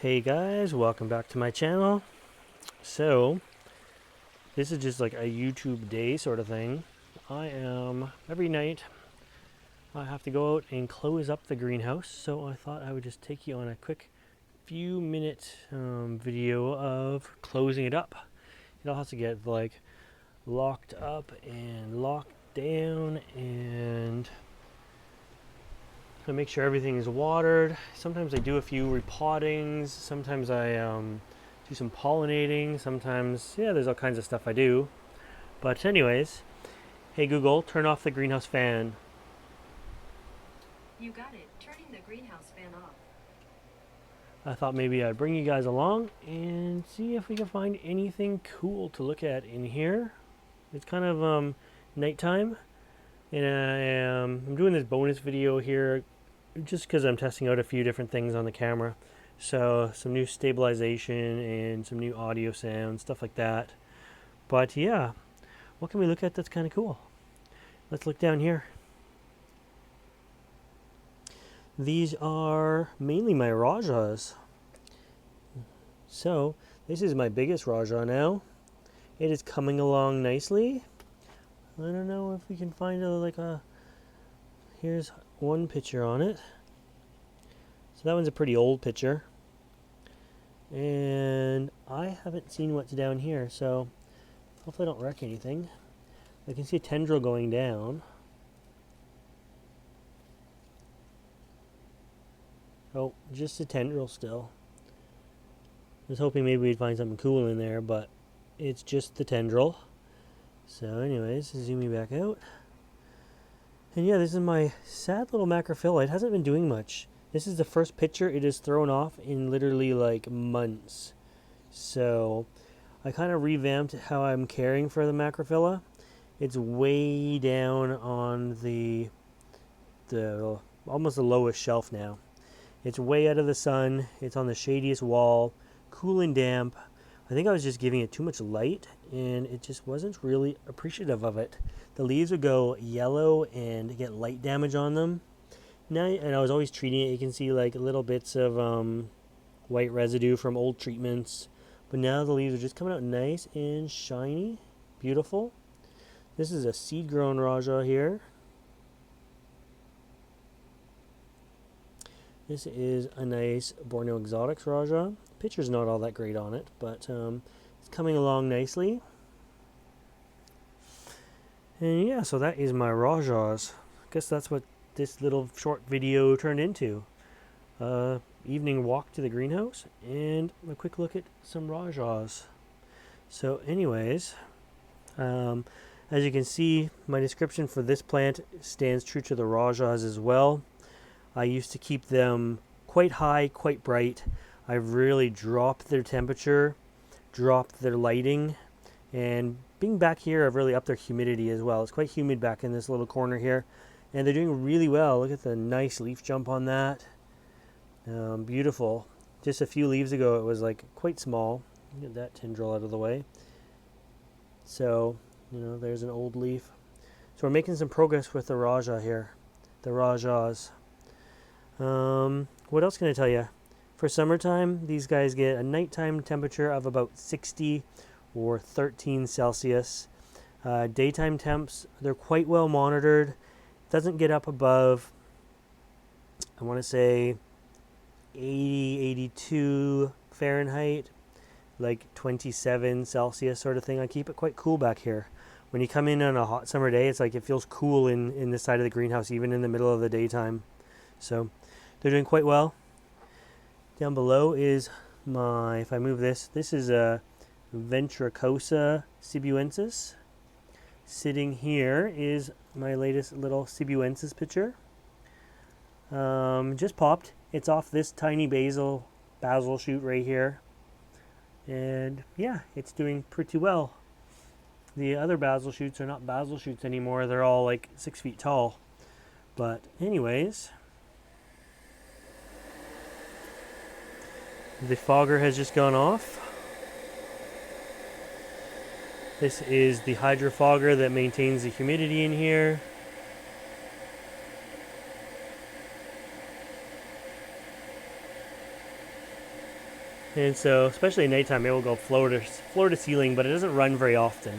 Hey guys, welcome back to my channel. So, this is just like a YouTube day sort of thing. Every night, I have to go out and close up the greenhouse, so I thought I would just take you on a quick few minute video of closing it up. It all has to get like locked up and locked down and to make sure everything is watered. Sometimes I do a few repottings, sometimes I do some pollinating, sometimes, yeah, there's all kinds of stuff I do. But anyways, hey Google, turn off the greenhouse fan. You got it. Turning the greenhouse fan off. I thought maybe I'd bring you guys along and see if we can find anything cool to look at in here. It's kind of nighttime, and I'm doing this bonus video here just because I'm testing out a few different things on the camera. So some new stabilization and some new audio sound, stuff like that. But yeah, what can we look at that's kind of cool? Let's look down here. These are mainly my Rajahs. So this is my biggest Rajah now. It is coming along nicely. I don't know if we can find here's one picture on it. So that one's a pretty old picture. And I haven't seen what's down here, so hopefully I don't wreck anything. I can see a tendril going down. Oh, just a tendril still. I was hoping maybe we'd find something cool in there, but it's just the tendril. So anyways, zooming back out. And yeah, this is my sad little macrophylla. It hasn't been doing much. This is the first picture it has thrown off in literally like months. So I kind of revamped how I'm caring for the macrophylla. It's way down on the almost the lowest shelf now. It's way out of the sun. It's on the shadiest wall, cool and damp. I think I was just giving it too much light and it just wasn't really appreciative of it. The leaves would go yellow and get light damage on them. Now, and I was always treating it. You can see like little bits of white residue from old treatments. But now the leaves are just coming out nice and shiny. Beautiful. This is a seed-grown Rajah here. This is a nice Borneo Exotics Rajah. The picture's not all that great on it, but it's coming along nicely. And yeah, so that is my Rajahs. I guess that's what this little short video turned into. Evening walk to the greenhouse and a quick look at some Rajahs. So anyways, as you can see, my description for this plant stands true to the Rajahs as well. I used to keep them quite high, quite bright. I've really dropped their temperature, dropped their lighting, and being back here, I've really upped their humidity as well. It's quite humid back in this little corner here, and they're doing really well. Look at the nice leaf jump on that. Beautiful. Just a few leaves ago, it was like quite small. Get that tendril out of the way. So, you know, there's an old leaf. So we're making some progress with the Rajah here, the Rajahs. What else can I tell you? For summertime, these guys get a nighttime temperature of about 60 or 13 Celsius. Daytime temps, they're quite well monitored. It doesn't get up above, I want to say, 80, 82 Fahrenheit, like 27 Celsius sort of thing. I keep it quite cool back here. When you come in on a hot summer day, it's like it feels cool in this side of the greenhouse, even in the middle of the daytime. So they're doing quite well. Down below is my, if I move this is a Ventricosa Sibuensis. Sitting here is my latest little Sibuensis picture. Just popped. It's off this tiny basil shoot right here. And yeah, it's doing pretty well. The other basil shoots are not basil shoots anymore. They're all like 6 feet tall. But anyways, the fogger has just gone off. This is the hydrofogger that maintains the humidity in here. And so, especially at nighttime, it will go floor to ceiling, but it doesn't run very often.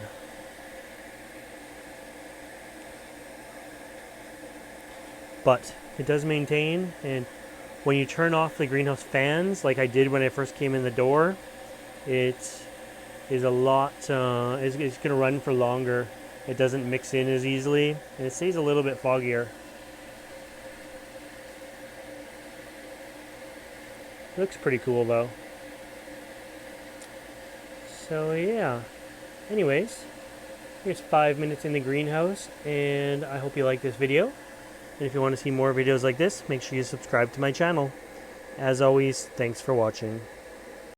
But it does maintain, and when you turn off the greenhouse fans, like I did when I first came in the door, it is a lot, it's going to run for longer. It doesn't mix in as easily, and it stays a little bit foggier. Looks pretty cool though. So yeah, anyways, here's 5 minutes in the greenhouse, and I hope you like this video. And if you want to see more videos like this, make sure you subscribe to my channel. As always, thanks for watching.